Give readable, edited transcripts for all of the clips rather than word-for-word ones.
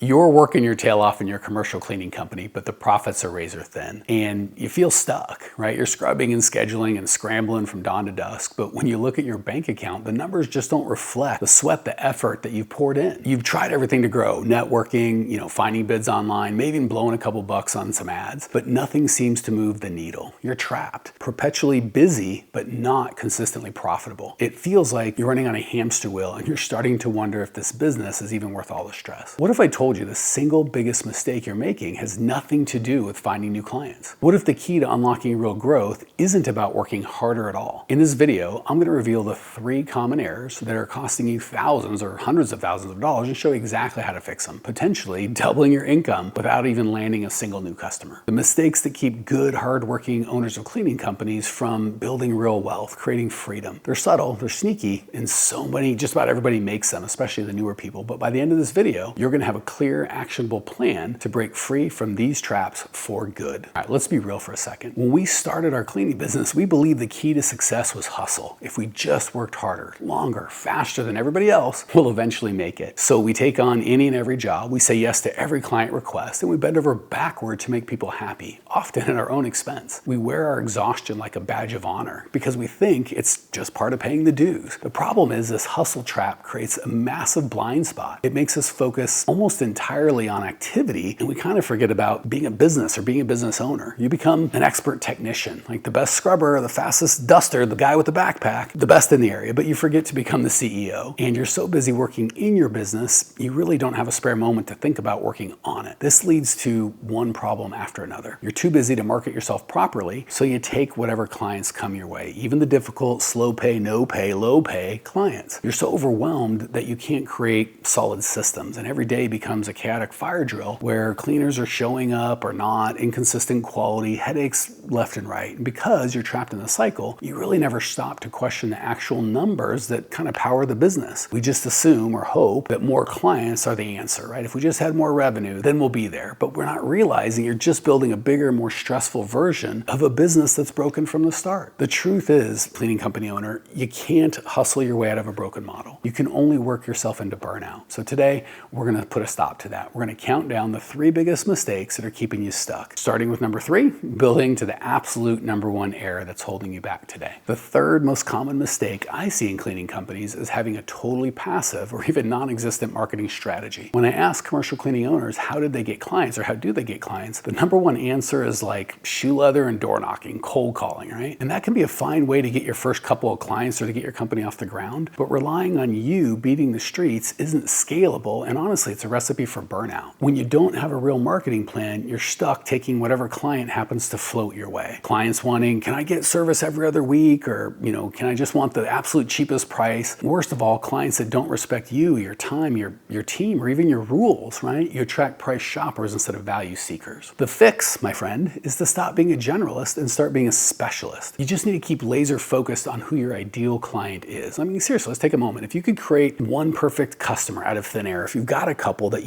You're working your tail off in your commercial cleaning company, but the profits are razor thin and you feel stuck, right? You're scrubbing and scheduling and scrambling from dawn to dusk. But when you look at your bank account, the numbers just don't reflect the sweat, the effort that you've poured in. You've tried everything to grow, networking, finding bids online, maybe even blowing a couple bucks on some ads, but nothing seems to move the needle. You're trapped, perpetually busy, but not consistently profitable. It feels like you're running on a hamster wheel and you're starting to wonder if this business is even worth all the stress. What if I told you the single biggest mistake you're making has nothing to do with finding new clients? What if the key to unlocking real growth isn't about working harder at all? In this video, I'm going to reveal the 3 common errors that are costing you thousands or hundreds of thousands of dollars and show you exactly how to fix them, potentially doubling your income without even landing a single new customer. The mistakes that keep good, hardworking owners of cleaning companies from building real wealth, creating freedom. They're subtle, they're sneaky, and just about everybody makes them, especially the newer people. But by the end of this video, you're going to have a clear, actionable plan to break free from these traps for good. All right, let's be real for a second. When we started our cleaning business, we believed the key to success was hustle. If we just worked harder, longer, faster than everybody else, we'll eventually make it. So we take on any and every job, we say yes to every client request, and we bend over backward to make people happy, often at our own expense. We wear our exhaustion like a badge of honor because we think it's just part of paying the dues. The problem is this hustle trap creates a massive blind spot. It makes us focus almost entirely on activity, and we kind of forget about being a business or being a business owner. You become an expert technician, like the best scrubber, the fastest duster, the guy with the backpack, the best in the area, but you forget to become the CEO. And you're so busy working in your business, you really don't have a spare moment to think about working on it. This leads to one problem after another. You're too busy to market yourself properly, so you take whatever clients come your way, even the difficult, slow pay, no pay, low pay clients. You're so overwhelmed that you can't create solid systems, and every day becomes a chaotic fire drill where cleaners are showing up or not, inconsistent quality, headaches left and right. And because you're trapped in the cycle, you really never stop to question the actual numbers that kind of power the business. We just assume or hope that more clients are the answer, right? If we just had more revenue, then we'll be there. But we're not realizing you're just building a bigger, more stressful version of a business that's broken from the start. The truth is, cleaning company owner, you can't hustle your way out of a broken model. You can only work yourself into burnout. So today, we're going to put a stop to that. We're going to count down the 3 biggest mistakes that are keeping you stuck. Starting with number 3, building to the absolute number 1 error that's holding you back today. The 3rd most common mistake I see in cleaning companies is having a totally passive or even non-existent marketing strategy. When I ask commercial cleaning owners how did they get clients or how do they get clients, the number 1 answer is like shoe leather and door knocking, cold calling, right? And that can be a fine way to get your first couple of clients or to get your company off the ground, but relying on you beating the streets isn't scalable, and honestly, it's a recipe for burnout. When you don't have a real marketing plan, you're stuck taking whatever client happens to float your way. Clients wanting, can I get service every other week? Or, can I just want the absolute cheapest price? Worst of all, clients that don't respect you, your time, your team, or even your rules, right? You attract price shoppers instead of value seekers. The fix, my friend, is to stop being a generalist and start being a specialist. You just need to keep laser focused on who your ideal client is. I mean, seriously, let's take a moment. If you could create one perfect customer out of thin air, if you've got a couple that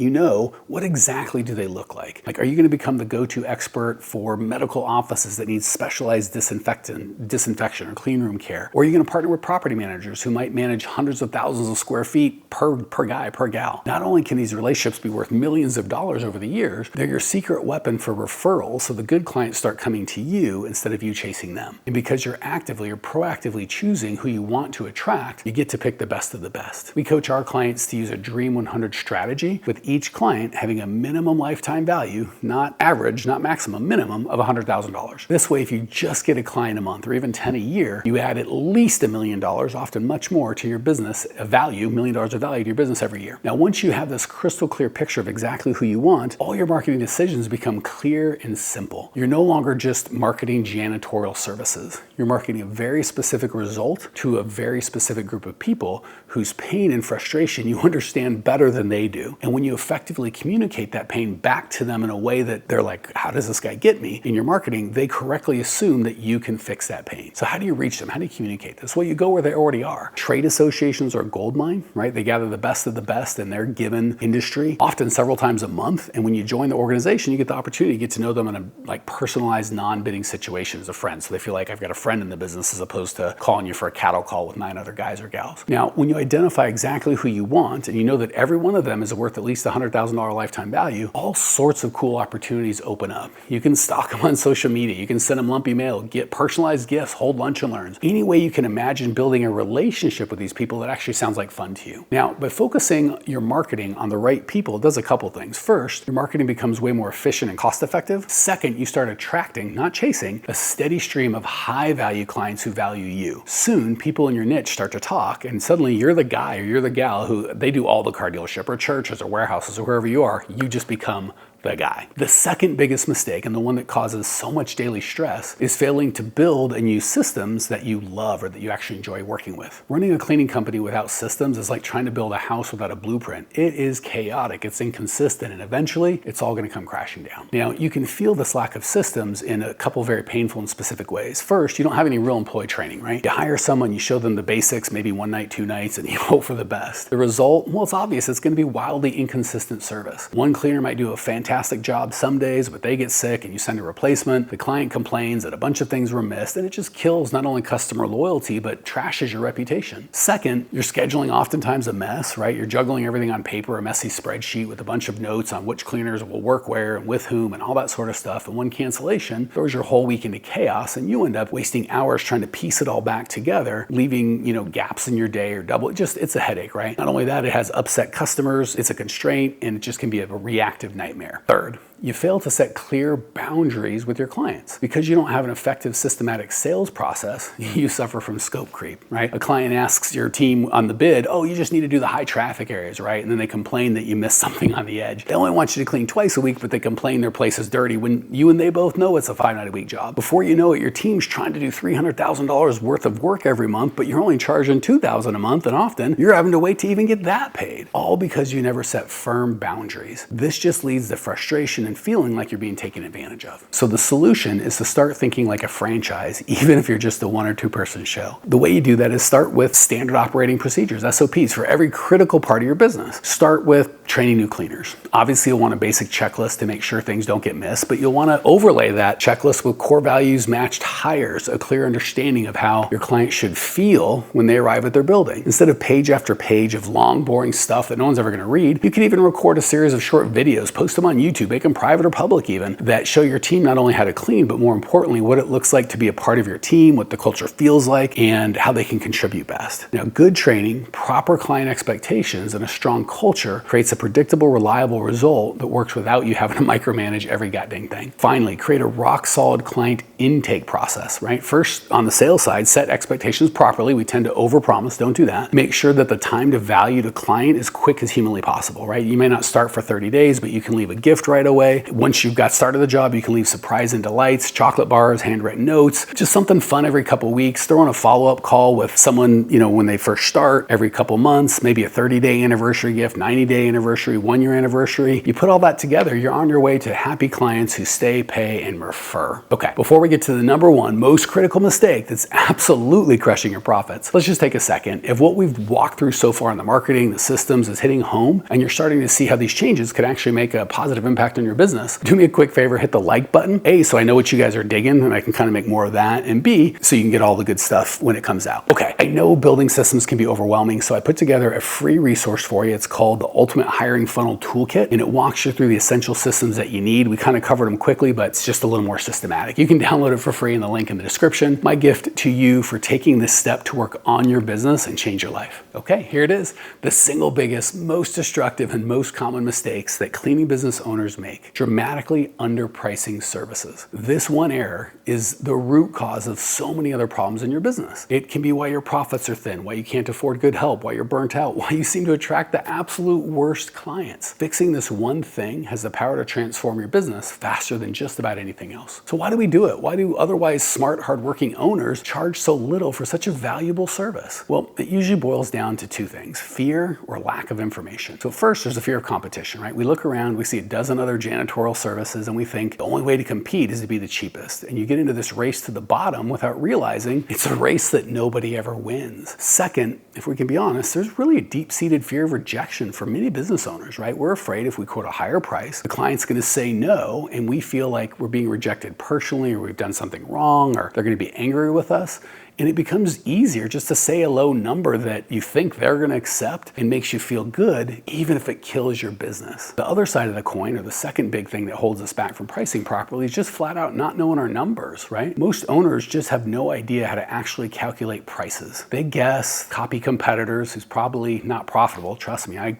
what exactly do they look like? Like, are you going to become the go-to expert for medical offices that need specialized disinfection or clean room care? Or are you going to partner with property managers who might manage hundreds of thousands of square feet per guy, per gal? Not only can these relationships be worth millions of dollars over the years, they're your secret weapon for referrals, so the good clients start coming to you instead of you chasing them. And because you're actively or proactively choosing who you want to attract, you get to pick the best of the best. We coach our clients to use a Dream 100 strategy, with each client having a minimum lifetime value, not average, not maximum, minimum of $100,000. This way, if you just get a client a month or even 10 a year, you add at least $1 million, often much more, to your business, $1 million of value to your business every year. Now, once you have this crystal clear picture of exactly who you want, all your marketing decisions become clear and simple. You're no longer just marketing janitorial services. You're marketing a very specific result to a very specific group of people whose pain and frustration you understand better than they do. And when you effectively communicate that pain back to them in a way that they're like, how does this guy get me? In your marketing, they correctly assume that you can fix that pain. So how do you reach them? How do you communicate this? Well, you go where they already are. Trade associations are a goldmine, right? They gather the best of the best in their given industry, often several times a month. And when you join the organization, you get the opportunity to get to know them in a personalized, non-bidding situation as a friend. So they feel like I've got a friend in the business as opposed to calling you for a cattle call with 9 other guys or gals. Now, when you identify exactly who you want and you know that every one of them is worth at least to $100,000 lifetime value, all sorts of cool opportunities open up. You can stalk them on social media. You can send them lumpy mail, get personalized gifts, hold lunch and learns. Any way you can imagine building a relationship with these people that actually sounds like fun to you. Now, by focusing your marketing on the right people, it does a couple things. First, your marketing becomes way more efficient and cost effective. Second, you start attracting, not chasing, a steady stream of high value clients who value you. Soon, people in your niche start to talk, and suddenly you're the guy or you're the gal who they do all the car dealership or churches or warehouses or wherever you are. You just become the guy. The second biggest mistake, and the one that causes so much daily stress, is failing to build and use systems that you love or that you actually enjoy working with. Running a cleaning company without systems is like trying to build a house without a blueprint. It is chaotic, it's inconsistent, and eventually it's all going to come crashing down. Now, you can feel this lack of systems in a couple very painful and specific ways. First, you don't have any real employee training, right? You hire someone, you show them the basics, maybe one night, 2 nights, and you hope for the best. The result, well, it's obvious. It's going to be wildly inconsistent service. One cleaner might do a fantastic job some days, but they get sick and you send a replacement. The client complains that a bunch of things were missed, and it just kills not only customer loyalty, but trashes your reputation. Second, your scheduling oftentimes a mess, right? You're juggling everything on paper, a messy spreadsheet with a bunch of notes on which cleaners will work where and with whom and all that sort of stuff. And one cancellation throws your whole week into chaos, and you end up wasting hours trying to piece it all back together, leaving, gaps in your day or double. It's a headache, right? Not only that, it has upset customers, it's a constraint, and it just can be a reactive nightmare. Third, you fail to set clear boundaries with your clients. Because you don't have an effective systematic sales process, you suffer from scope creep, right? A client asks your team on the bid, oh, you just need to do the high traffic areas, right? And then they complain that you missed something on the edge. They only want you to clean twice a week, but they complain their place is dirty when you and they both know it's a 5-night-a-week job. Before you know it, your team's trying to do $300,000 worth of work every month, but you're only charging $2,000 a month, and often you're having to wait to even get that paid. All because you never set firm boundaries. This just leads to frustration and feeling like you're being taken advantage of. So the solution is to start thinking like a franchise, even if you're just a 1 or 2 person show. The way you do that is start with standard operating procedures, SOPs, for every critical part of your business. Start with training new cleaners. Obviously, you'll want a basic checklist to make sure things don't get missed, but you'll want to overlay that checklist with core values matched hires, a clear understanding of how your client should feel when they arrive at their building. Instead of page after page of long, boring stuff that no one's ever going to read, you can even record a series of short videos, post them on YouTube, make them private or public even, that show your team not only how to clean, but more importantly, what it looks like to be a part of your team, what the culture feels like, and how they can contribute best. Now, good training, proper client expectations, and a strong culture creates a predictable, reliable result that works without you having to micromanage every goddamn thing. Finally, create a rock-solid client intake process, right? First, on the sales side, set expectations properly. We tend to overpromise, don't do that. Make sure that the time to value to client is quick as humanly possible, right? You may not start for 30 days, but you can leave a gift right away. Once you've got started the job, you can leave surprise and delights, chocolate bars, handwritten notes, just something fun every couple weeks. Throw in a follow-up call with someone, when they first start every couple months, maybe a 30-day anniversary gift, 90-day anniversary, 1-year anniversary. You put all that together, you're on your way to happy clients who stay, pay, and refer. Okay, before we get to the number 1 most critical mistake that's absolutely crushing your profits, let's just take a second. If what we've walked through so far in the marketing, the systems is hitting home, and you're starting to see how these changes could actually make a positive impact on your business, do me a quick favor, hit the like button. A, so I know what you guys are digging and I can kind of make more of that. And B, so you can get all the good stuff when it comes out. Okay, I know building systems can be overwhelming, so I put together a free resource for you. It's called the Ultimate Hiring Funnel Toolkit, and it walks you through the essential systems that you need. We kind of covered them quickly, but it's just a little more systematic. You can download it for free in the link in the description. My gift to you for taking this step to work on your business and change your life. Okay, here it is. The single biggest, most destructive, and most common mistakes that cleaning business owners make: dramatically underpricing services. This one error is the root cause of so many other problems in your business. It can be why your profits are thin, why you can't afford good help, why you're burnt out, why you seem to attract the absolute worst clients. Fixing this one thing has the power to transform your business faster than just about anything else. So why do we do it? Why do otherwise smart, hardworking owners charge so little for such a valuable service? Well, it usually boils down to 2 things: fear or lack of information. So first, there's the fear of competition, right? We look around, we see a dozen other janitorial services, and we think the only way to compete is to be the cheapest. And you get into this race to the bottom without realizing it's a race that nobody ever wins. Second, if we can be honest, there's really a deep-seated fear of rejection for many business owners, right? We're afraid if we quote a higher price, the client's going to say no, and we feel like we're being rejected personally, or we've done something wrong, or they're going to be angry with us. And it becomes easier just to say a low number that you think they're going to accept and makes you feel good, even if it kills your business. The other side of the coin, or the second big thing that holds us back from pricing properly, is just flat out not knowing our numbers, right? Most owners just have no idea how to actually calculate prices. They guess, copy competitors who's probably not profitable. Trust me, I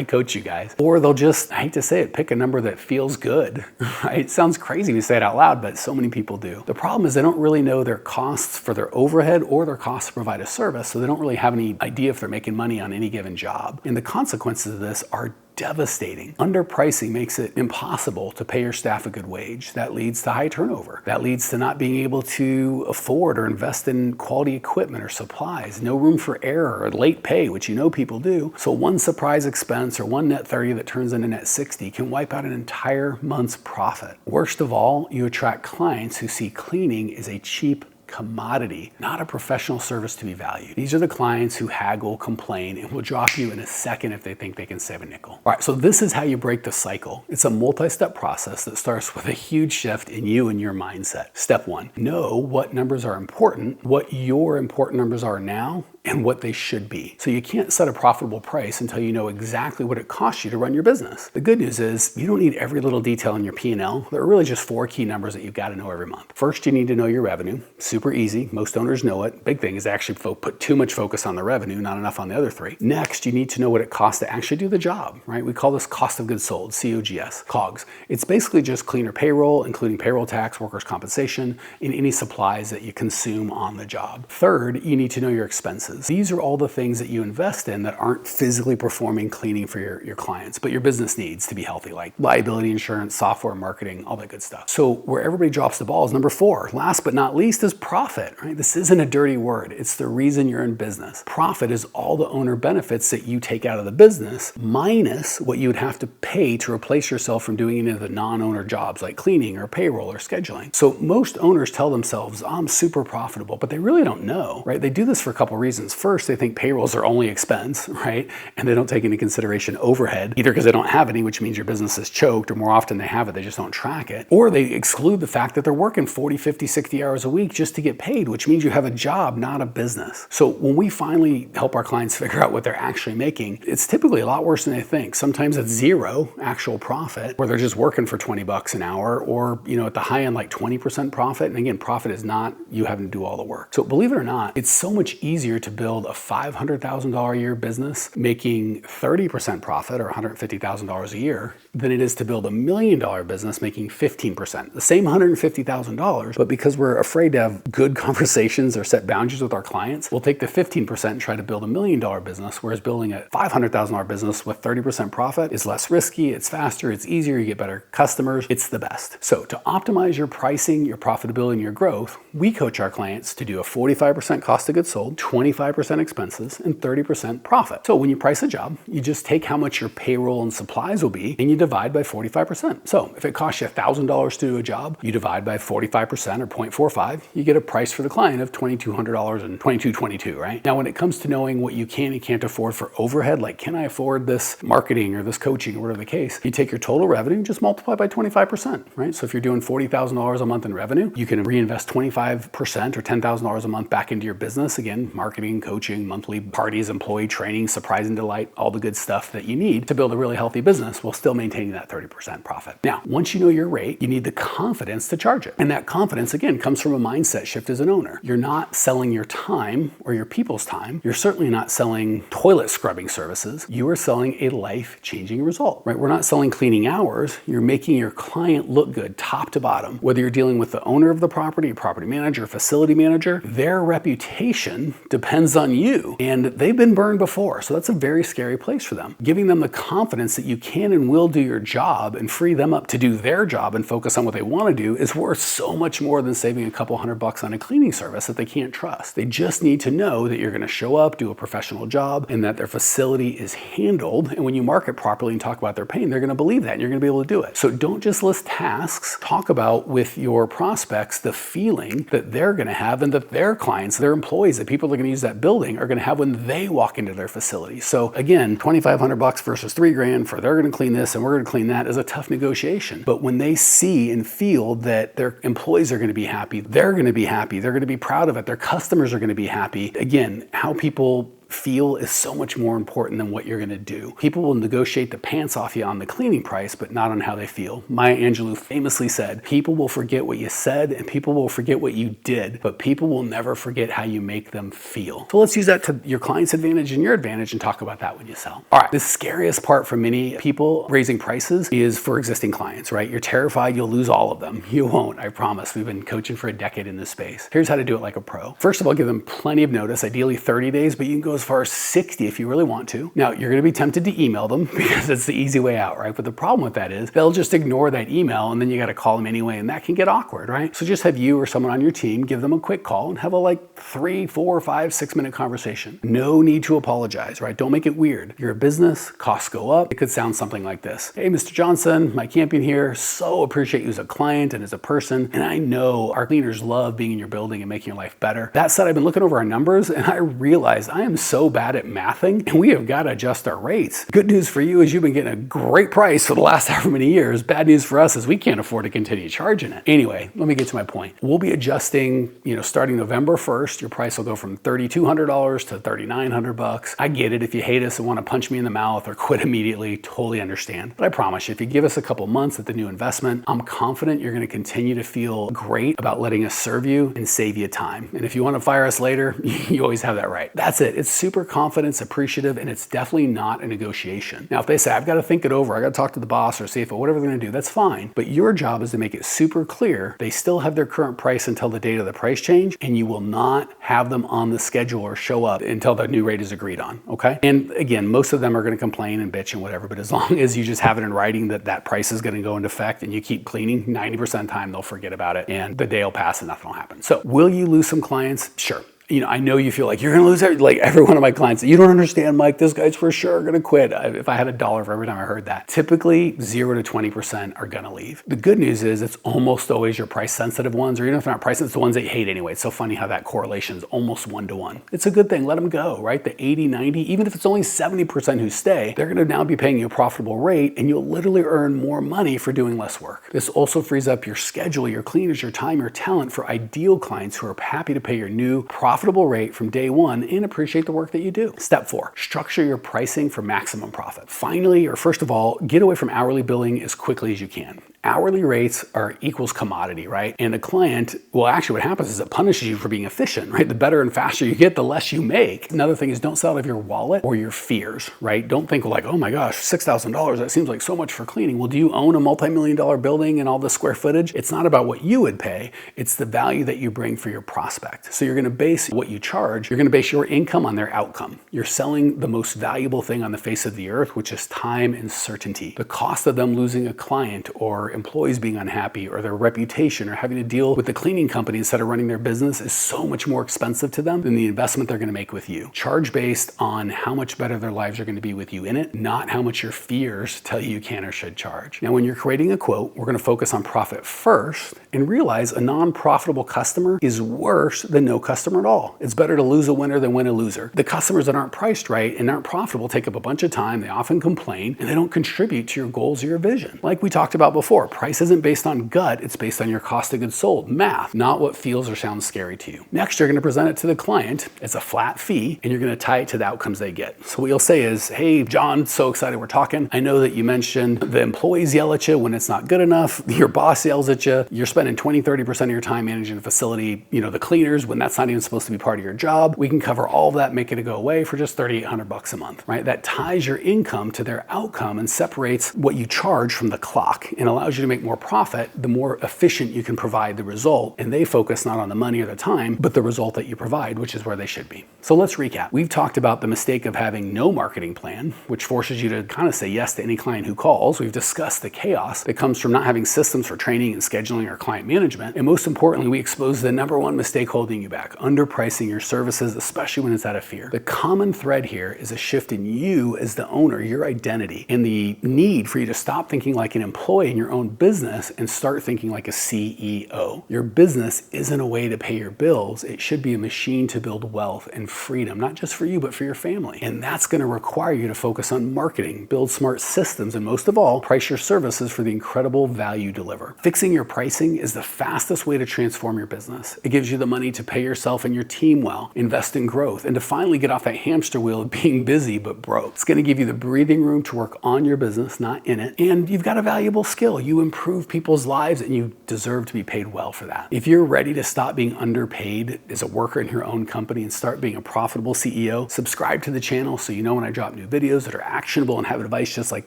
coach you guys. Or they'll just, I hate to say it, pick a number that feels good, right? It sounds crazy to say it out loud, but so many people do. The problem is they don't really know their costs for their overhead or their costs to provide a service, so they don't really have any idea if they're making money on any given job. And the consequences of this are devastating. Underpricing makes it impossible to pay your staff a good wage. That leads to high turnover. That leads to not being able to afford or invest in quality equipment or supplies. No room for error or late pay, which you know people do. So one surprise expense or one net 30 that turns into net 60 can wipe out an entire month's profit. Worst of all, you attract clients who see cleaning as a cheap commodity, not a professional service to be valued. These are the clients who haggle, complain, and will drop you in a second if they think they can save a nickel. All right, so this is how you break the cycle. It's a multi-step process that starts with a huge shift in you and your mindset. Step one, know what numbers are important, what your important numbers are now, and what they should be. So you can't set a profitable price until you know exactly what it costs you to run your business. The good news is you don't need every little detail in your P&L. There are really just 4 key numbers that you've got to know every month. First, you need to know your revenue. Super easy. Most owners know it. Big thing is actually put too much focus on the revenue, not enough on the other 3. Next, you need to know what it costs to actually do the job, right? We call this cost of goods sold, COGS, COGS. It's basically just cleaner payroll, including payroll tax, workers' compensation, and any supplies that you consume on the job. Third, you need to know your expenses. These are all the things that you invest in that aren't physically performing cleaning for your clients, but your business needs to be healthy, like liability insurance, software, marketing, all that good stuff. So where everybody drops the ball is number 4. Last but not least is profit, right? This isn't a dirty word. It's the reason you're in business. Profit is all the owner benefits that you take out of the business minus what you would have to pay to replace yourself from doing any of the non-owner jobs like cleaning or payroll or scheduling. So most owners tell themselves, I'm super profitable, but they really don't know, right? They do this for a couple reasons. First, they think payrolls are only expense, right? And they don't take into consideration overhead, either because they don't have any, which means your business is choked, or more often they have it, they just don't track it. Or they exclude the fact that they're working 40, 50, 60 hours a week just to get paid, which means you have a job, not a business. So when we finally help our clients figure out what they're actually making, it's typically a lot worse than they think. Sometimes it's 0 actual profit, where they're just working for 20 bucks an hour, or at the high end, like 20% profit. And again, profit is not you having to do all the work. So believe it or not, it's so much easier to build a $500,000 a year business making 30% profit or $150,000 a year than it is to build $1 million business making 15%. The same $150,000, but because we're afraid to have good conversations or set boundaries with our clients, we'll take the 15% and try to build $1 million business, whereas building a $500,000 business with 30% profit is less risky, it's faster, it's easier, you get better customers, it's the best. So to optimize your pricing, your profitability, and your growth, we coach our clients to do a 45% cost of goods sold, 25% expenses, and 30% profit. So when you price a job, you just take how much your payroll and supplies will be and you divide by 45%. So if it costs you $1,000 to do a job, you divide by 45% or 0.45, you get a price for the client of $2,200 and $2,222, right? Now, when it comes to knowing what you can and can't afford for overhead, like can I afford this marketing or this coaching or whatever the case, you take your total revenue and just multiply by 25%, right? So if you're doing $40,000 a month in revenue, you can reinvest 25% or $10,000 a month back into your business. Again, marketing, coaching, monthly parties, employee training, surprise and delight, all the good stuff that you need to build a really healthy business while still maintaining that 30% profit. Now, once you know your rate, you need the confidence to charge it. And that confidence, again, comes from a mindset shift as an owner. You're not selling your time or your people's time. You're certainly not selling toilet scrubbing services. You are selling a life-changing result, right? We're not selling cleaning hours. You're making your client look good top to bottom. Whether you're dealing with the owner of the property, property manager, facility manager, their reputation depends on you. And they've been burned before, so that's a very scary place for them. Giving them the confidence that you can and will do your job and free them up to do their job and focus on what they want to do is worth so much more than saving a couple $100 on a cleaning service that they can't trust. They just need to know that you're going to show up, do a professional job, and that their facility is handled. And when you market properly and talk about their pain, they're going to believe that and you're going to be able to do it. So don't just list tasks. Talk about with your prospects the feeling that they're going to have and that their clients, their employees, the people that are going to use that building are going to have when they walk into their facility. So again, $2,500 versus $3,000 for they're going to clean this and we're we're going to clean that is a tough negotiation. But when they see and feel that their employees are going to be happy, they're going to be happy, they're going to be proud of it, their customers are going to be happy. Again, how people feel is so much more important than what you're going to do. People will negotiate the pants off you on the cleaning price, but not on how they feel. Maya Angelou famously said, people will forget what you said and people will forget what you did, but people will never forget how you make them feel. So let's use that to your client's advantage and your advantage and talk about that when you sell. All right, the scariest part for many people raising prices is for existing clients, right? You're terrified you'll lose all of them. You won't, I promise. We've been coaching for a decade in this space. Here's how to do it like a pro. First of all, give them plenty of notice, ideally 30 days, but you can go as far as 60 if you really want to. Now, you're going to be tempted to email them because it's the easy way out, right? But the problem with that is they'll just ignore that email and then you got to call them anyway, and that can get awkward, right? So just have you or someone on your team give them a quick call and have a 3, 4, 5, 6 minute conversation. No need to apologize, right? Don't make it weird. You're a business, costs go up. It could sound something like this. Hey, Mr. Johnson, Mike Campion here. So appreciate you as a client and as a person. And I know our cleaners love being in your building and making your life better. That said, I've been looking over our numbers and I realized I am so bad at mathing and we have got to adjust our rates. Good news for you is you've been getting a great price for the last however many years. Bad news for us is we can't afford to continue charging it. Anyway, let me get to my point. We'll be adjusting, starting November 1st, your price will go from $3,200 to $3,900. I get it. If you hate us and want to punch me in the mouth or quit immediately, totally understand. But I promise you, if you give us a couple months at the new investment, I'm confident you're going to continue to feel great about letting us serve you and save you time. And if you want to fire us later, you always have that right. That's it. It's super confidence, appreciative, and it's definitely not a negotiation. Now, if they say, I've got to think it over, I got to talk to the boss or CFO, whatever they're going to do, that's fine. But your job is to make it super clear they still have their current price until the date of the price change, and you will not have them on the schedule or show up until the new rate is agreed on, okay? And again, most of them are going to complain and bitch and whatever, but as long as you just have it in writing that that price is going to go into effect and you keep cleaning, 90% of the time they'll forget about it and the day will pass and nothing will happen. So will you lose some clients? Sure. I know you feel like you're going to lose every one of my clients. You don't understand, Mike, this guy's for sure going to quit. If I had $1 for every time I heard that, typically 0 to 20% are going to leave. The good news is it's almost always your price sensitive ones, or even if they're not price sensitive, the ones that you hate anyway. It's so funny how that correlation is almost 1-to-1. It's a good thing. Let them go, right? The 80, 90, even if it's only 70% who stay, they're going to now be paying you a profitable rate and you'll literally earn more money for doing less work. This also frees up your schedule, your cleaners, your time, your talent for ideal clients who are happy to pay your new profitable rate from day one and appreciate the work that you do. Step 4, structure your pricing for maximum profit. Finally, or first of all, get away from hourly billing as quickly as you can. Hourly rates are equals commodity, right? And a client, well, actually what happens is it punishes you for being efficient, right? The better and faster you get, the less you make. Another thing is don't sell out of your wallet or your fears, right? Don't think oh my gosh, $6,000, that seems like so much for cleaning. Well, do you own a multi-million-dollar building and all the square footage? It's not about what you would pay. It's the value that you bring for your prospect. So you're going to base what you charge, you're going to base your income on their outcome. You're selling the most valuable thing on the face of the earth, which is time and certainty. The cost of them losing a client or employees being unhappy or their reputation or having to deal with the cleaning company instead of running their business is so much more expensive to them than the investment they're going to make with you. Charge based on how much better their lives are going to be with you in it, not how much your fears tell you can or should charge. Now, when you're creating a quote, we're going to focus on profit first and realize a non-profitable customer is worse than no customer at all. It's better to lose a winner than win a loser. The customers that aren't priced right and aren't profitable take up a bunch of time, they often complain, and they don't contribute to your goals or your vision. Like we talked about before, price isn't based on gut, it's based on your cost of goods sold, math, not what feels or sounds scary to you. Next, you're going to present it to the client as a flat fee, and you're going to tie it to the outcomes they get. So what you'll say is, hey, John, so excited we're talking. I know that you mentioned the employees yell at you when it's not good enough, your boss yells at you, you're spending 20-30% of your time managing the facility, the cleaners, when that's not even supposed to be part of your job. We can cover all of that, make it go away for just $3,800 a month, right? That ties your income to their outcome and separates what you charge from the clock and allows you to make more profit the more efficient you can provide the result. And they focus not on the money or the time, but the result that you provide, which is where they should be. So let's recap. We've talked about the mistake of having no marketing plan, which forces you to kind of say yes to any client who calls. We've discussed the chaos that comes from not having systems for training and scheduling or client management. And most importantly, we expose the number one mistake holding you back, underpricing your services, especially when it's out of fear. The common thread here is a shift in you as the owner, your identity, and the need for you to stop thinking like an employee in your own own business and start thinking like a CEO. Your business isn't a way to pay your bills. It should be a machine to build wealth and freedom, not just for you, but for your family. And that's going to require you to focus on marketing, build smart systems, and most of all, price your services for the incredible value you deliver. Fixing your pricing is the fastest way to transform your business. It gives you the money to pay yourself and your team well, invest in growth, and to finally get off that hamster wheel of being busy but broke. It's going to give you the breathing room to work on your business, not in it. And you've got a valuable skill. You improve people's lives and you deserve to be paid well for that. If you're ready to stop being underpaid as a worker in your own company and start being a profitable CEO, subscribe to the channel so you know when I drop new videos that are actionable and have advice just like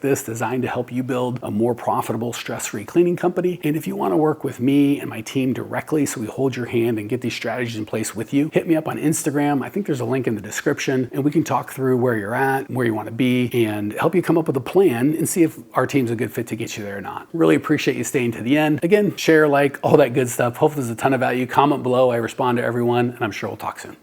this designed to help you build a more profitable, stress-free cleaning company. And if you want to work with me and my team directly so we hold your hand and get these strategies in place with you, hit me up on Instagram. I think there's a link in the description and we can talk through where you're at, where you want to be, and help you come up with a plan and see if our team's a good fit to get you there or not. Really appreciate you staying to the end. Again, share, like, all that good stuff. Hopefully there's a ton of value. Comment below. I respond to everyone and I'm sure we'll talk soon.